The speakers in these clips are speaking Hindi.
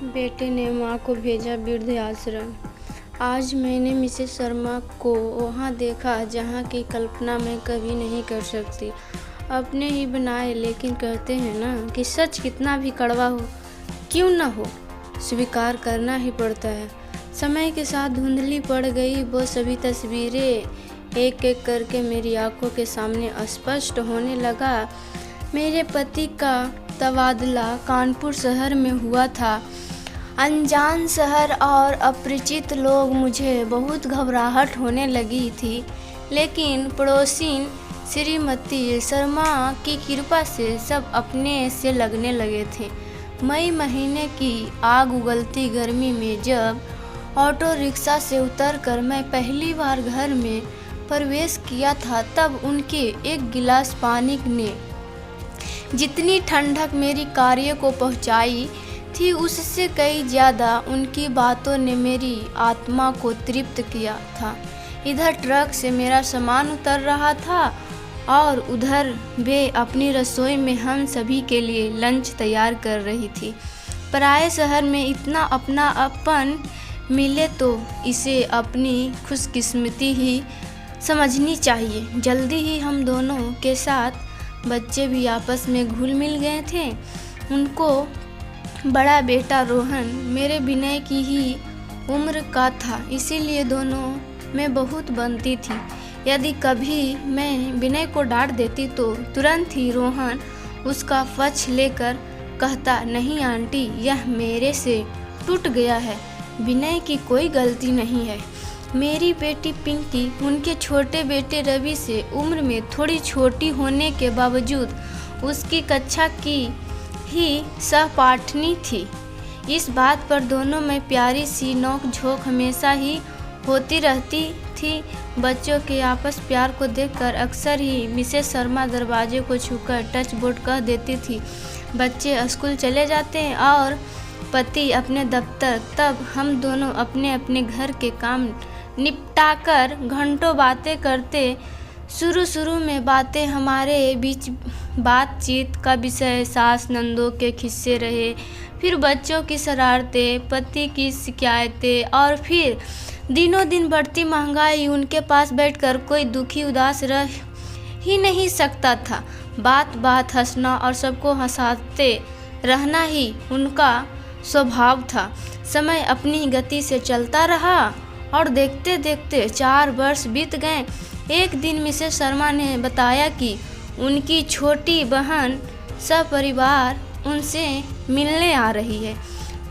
बेटे ने माँ को भेजा वृद्ध आश्रम। आज मैंने मिसेस शर्मा को वहाँ देखा जहाँ की कल्पना मैं कभी नहीं कर सकती। अपने ही बनाए, लेकिन कहते हैं ना कि सच कितना भी कड़वा हो क्यों न हो, स्वीकार करना ही पड़ता है। समय के साथ धुंधली पड़ गई वो सभी तस्वीरें, एक एक करके मेरी आंखों के सामने स्पष्ट होने लगा। मेरे पति का तबादला कानपुर शहर में हुआ था। अनजान शहर और अपरिचित लोग, मुझे बहुत घबराहट होने लगी थी, लेकिन पड़ोसिन श्रीमती शर्मा की कृपा से सब अपने से लगने लगे थे। मई महीने की आग उगलती गर्मी में जब ऑटो रिक्शा से उतरकर मैं पहली बार घर में प्रवेश किया था, तब उनके एक गिलास पानी ने जितनी ठंडक मेरी कार्य को पहुंचाई थी, उससे कई ज़्यादा उनकी बातों ने मेरी आत्मा को तृप्त किया था। इधर ट्रक से मेरा सामान उतर रहा था और उधर वे अपनी रसोई में हम सभी के लिए लंच तैयार कर रही थी। पराए शहर में इतना अपनापन मिले तो इसे अपनी खुशकिस्मती ही समझनी चाहिए। जल्दी ही हम दोनों के साथ बच्चे भी आपस में घुल मिल गए थे। उनको बड़ा बेटा रोहन मेरे विनय की ही उम्र का था, इसीलिए दोनों में बहुत बनती थी। यदि कभी मैं विनय को डांट देती तो तुरंत ही रोहन उसका पक्ष लेकर कहता, नहीं आंटी, यह मेरे से टूट गया है, विनय की कोई गलती नहीं है। मेरी बेटी पिंकी उनके छोटे बेटे रवि से उम्र में थोड़ी छोटी होने के बावजूद उसकी कक्षा की ही सहपाठनी थी। इस बात पर दोनों में प्यारी सी नोक झोंक हमेशा ही होती रहती थी। बच्चों के आपस प्यार को देखकर अक्सर ही मिसेस शर्मा दरवाजे को छूकर टच बोर्ड कह देती थी। बच्चे स्कूल चले जाते और पति अपने दफ्तर, तब हम दोनों अपने अपने घर के काम निपटाकर घंटों बातें करते। शुरू में बातें हमारे बीच बातचीत का विषय सास नंदों के किस्से रहे, फिर बच्चों की शरारतें, पति की शिकायतें और फिर दिनों दिन बढ़ती महंगाई। उनके पास बैठकर कोई दुखी उदास रह ही नहीं सकता था। बात बात हंसना और सबको हंसाते रहना ही उनका स्वभाव था। समय अपनी गति से चलता रहा और देखते देखते 4 वर्ष बीत गए। एक दिन मिसेस शर्मा ने बताया कि उनकी छोटी बहन सपरिवार उनसे मिलने आ रही है।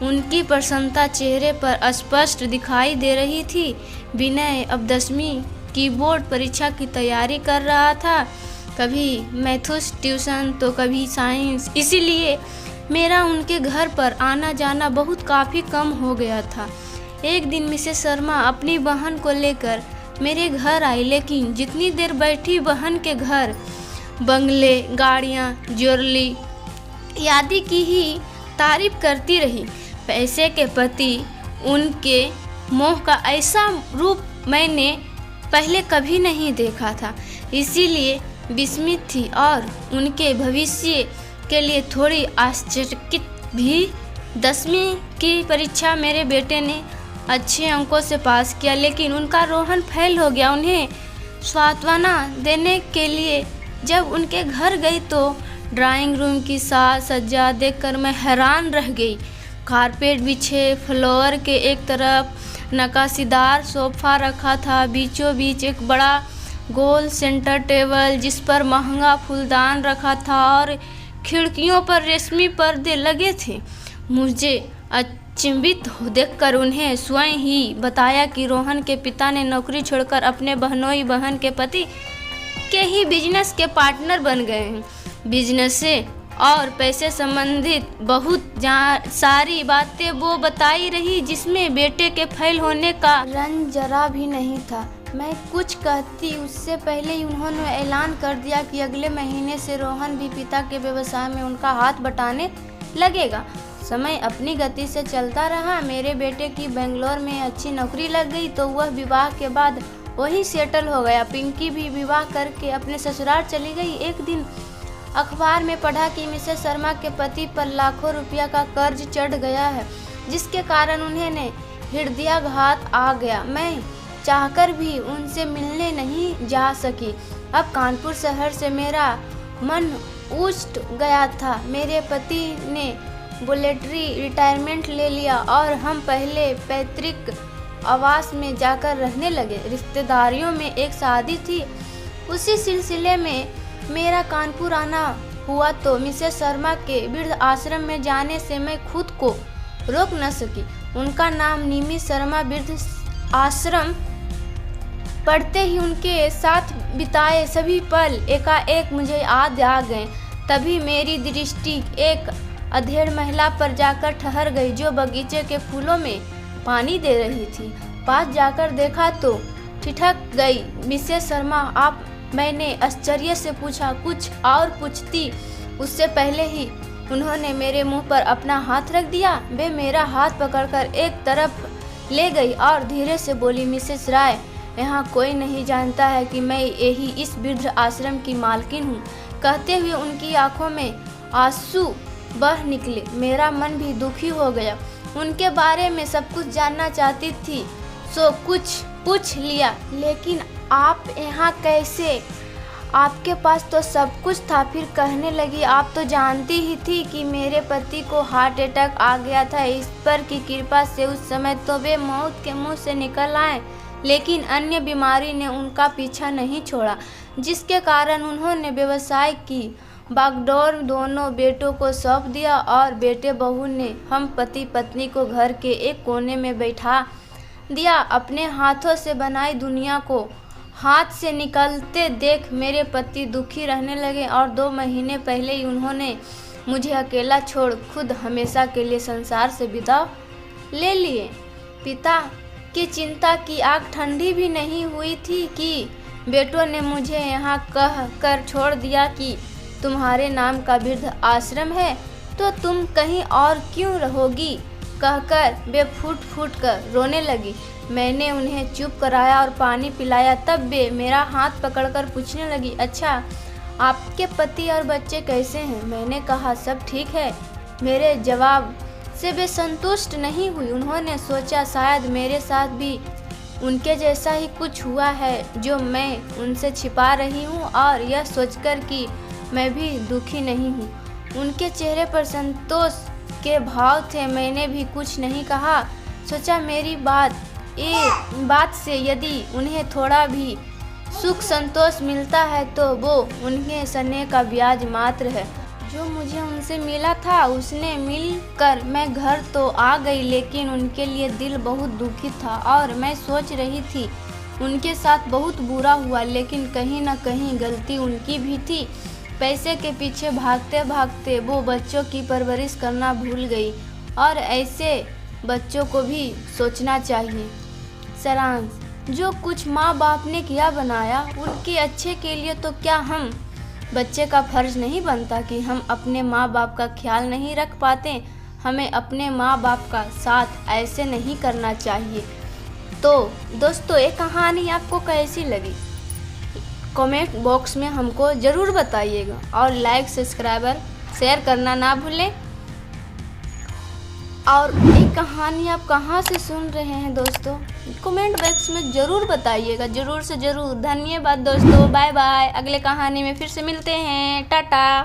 उनकी प्रसन्नता चेहरे पर स्पष्ट दिखाई दे रही थी। विनय अब 10वीं की बोर्ड परीक्षा की तैयारी कर रहा था, कभी मैथ्स ट्यूशन तो कभी साइंस, इसीलिए मेरा उनके घर पर आना जाना बहुत काफ़ी कम हो गया था। एक दिन मिसेस शर्मा अपनी बहन को लेकर मेरे घर आई, लेकिन जितनी देर बैठी बहन के घर बंगले, गाड़ियाँ, ज्वेलरी आदि की ही तारीफ करती रही। पैसे के प्रति उनके मोह का ऐसा रूप मैंने पहले कभी नहीं देखा था, इसीलिए विस्मित थी और उनके भविष्य के लिए थोड़ी आश्चर्यचकित भी। 10वीं की परीक्षा मेरे बेटे ने अच्छे अंकों से पास किया, लेकिन उनका रोहन फेल हो गया। उन्हें सांत्वना देने के लिए जब उनके घर गई तो ड्राइंग रूम की साज सज्जा देखकर मैं हैरान रह गई। कारपेट बिछे, फ्लोर के एक तरफ नक्काशीदार सोफा रखा था, बीचों बीच एक बड़ा गोल सेंटर टेबल जिस पर महंगा फूलदान रखा था और खिड़कियों पर रेशमी पर्दे लगे थे। मुझे अचंभित देखकर उन्हें स्वयं ही बताया कि रोहन के पिता ने नौकरी छोड़कर अपने बहनोई बहन के पति के ही बिजनेस के पार्टनर बन गए हैं। बिजनेस से और पैसे संबंधित बहुत सारी बातें वो बताई रही, जिसमें बेटे के फेल होने का रंज जरा भी नहीं था। मैं कुछ कहती उससे पहले ही उन्होंने ऐलान कर दिया कि अगले महीने से रोहन भी पिता के व्यवसाय में उनका हाथ बटाने लगेगा। समय अपनी गति से चलता रहा। मेरे बेटे की बेंगलोर में अच्छी नौकरी लग गई तो वह विवाह के बाद वहीं सेटल हो गया। पिंकी भी विवाह करके अपने ससुराल चली गई। एक दिन अखबार में पढ़ा कि मिसेस शर्मा के पति पर लाखों रुपया का कर्ज चढ़ गया है। जिसके कारण उन्हें हृदयाघात आ गया। मैं चाहकर भी उनसे मिलने नहीं जा सकी। अब कानपुर शहर से मेरा मन उठ गया था। मेरे पति ने वॉलंटरी रिटायरमेंट ले लिया और हम पहले पैतृक आवास में जाकर रहने लगे। रिश्तेदारियों में एक शादी थी, उसी सिलसिले में मेरा कानपुर आना हुआ तो मिसेस शर्मा के वृद्ध आश्रम में जाने से मैं खुद को रोक न सकी। उनका नाम निमी शर्मा। वृद्ध आश्रम पढ़ते ही उनके साथ बिताए सभी पल एकाएक मुझे याद आ गए। तभी मेरी दृष्टि एक अधेड़ महिला पर जाकर ठहर गई, जो बगीचे के फूलों में पानी दे रही थी। पास जाकर देखा तो ठिठक गई। मिसेस शर्मा आप? मैंने आश्चर्य से पूछा। कुछ और पूछती उससे पहले ही उन्होंने मेरे मुंह पर अपना हाथ रख दिया। वे मेरा हाथ पकड़कर एक तरफ ले गई और धीरे से बोली, मिसेस राय, यहाँ कोई नहीं जानता है कि मैं यही इस वृद्ध आश्रम की मालकिन हूँ। कहते हुए उनकी आंखों में आंसू बह निकले। मेरा मन भी दुखी हो गया। उनके बारे में सब कुछ जानना चाहती थी, सो कुछ पूछ लिया। लेकिन आप यहाँ कैसे? आपके पास तो सब कुछ था। फिर कहने लगी, आप तो जानती ही थी कि मेरे पति को हार्ट अटैक आ गया था। ईश्वर की कृपा से उस समय तो वे मौत के मुंह से निकल आए, लेकिन अन्य बीमारी ने उनका पीछा नहीं छोड़ा, जिसके कारण उन्होंने व्यवसाय की बागडोर दोनों बेटों को सौंप दिया और बेटे बहू ने हम पति पत्नी को घर के एक कोने में बैठा दिया। अपने हाथों से बनाई दुनिया को हाथ से निकलते देख मेरे पति दुखी रहने लगे और 2 महीने पहले ही उन्होंने मुझे अकेला छोड़ खुद हमेशा के लिए संसार से विदा ले लिए। पिता की चिंता की आग ठंडी भी नहीं हुई थी कि बेटों ने मुझे यहाँ कह कर छोड़ दिया कि तुम्हारे नाम का वृद्ध आश्रम है तो तुम कहीं और क्यों रहोगी। कहकर वे फूट फूट कर रोने लगी। मैंने उन्हें चुप कराया और पानी पिलाया। तब वे मेरा हाथ पकड़कर पूछने लगी, अच्छा आपके पति और बच्चे कैसे हैं? मैंने कहा सब ठीक है। मेरे जवाब से वे संतुष्ट नहीं हुई। उन्होंने सोचा शायद मेरे साथ भी उनके जैसा ही कुछ हुआ है जो मैं उनसे छिपा रही हूँ, और यह सोचकर कि मैं भी दुखी नहीं हूँ। उनके चेहरे पर संतोष के भाव थे। मैंने भी कुछ नहीं कहा। सोचा मेरी बात से यदि उन्हें थोड़ा भी सुख संतोष मिलता है तो वो उन्हें स्नेह का ब्याज मात्र है जो मुझे उनसे मिला था। उसने मिलकर मैं घर तो आ गई, लेकिन उनके लिए दिल बहुत दुखी था और मैं सोच रही थी उनके साथ बहुत बुरा हुआ, लेकिन कहीं न कहीं गलती उनकी भी थी। पैसे के पीछे भागते भागते वो बच्चों की परवरिश करना भूल गई, और ऐसे बच्चों को भी सोचना चाहिए। सारांश, जो कुछ माँ बाप ने किया बनाया उनके अच्छे के लिए, तो क्या हम बच्चे का फर्ज नहीं बनता कि हम अपने माँ बाप का ख्याल नहीं रख पाते? हमें अपने माँ बाप का साथ ऐसे नहीं करना चाहिए। तो दोस्तों, ये कहानी आपको कैसी लगी कमेंट बॉक्स में हमको ज़रूर बताइएगा, और लाइक सब्सक्राइबर शेयर करना ना भूलें। और ये कहानी आप कहाँ से सुन रहे हैं दोस्तों, कमेंट बॉक्स में ज़रूर बताइएगा, ज़रूर से ज़रूर। धन्यवाद दोस्तों, बाय बाय। अगले कहानी में फिर से मिलते हैं, टाटा।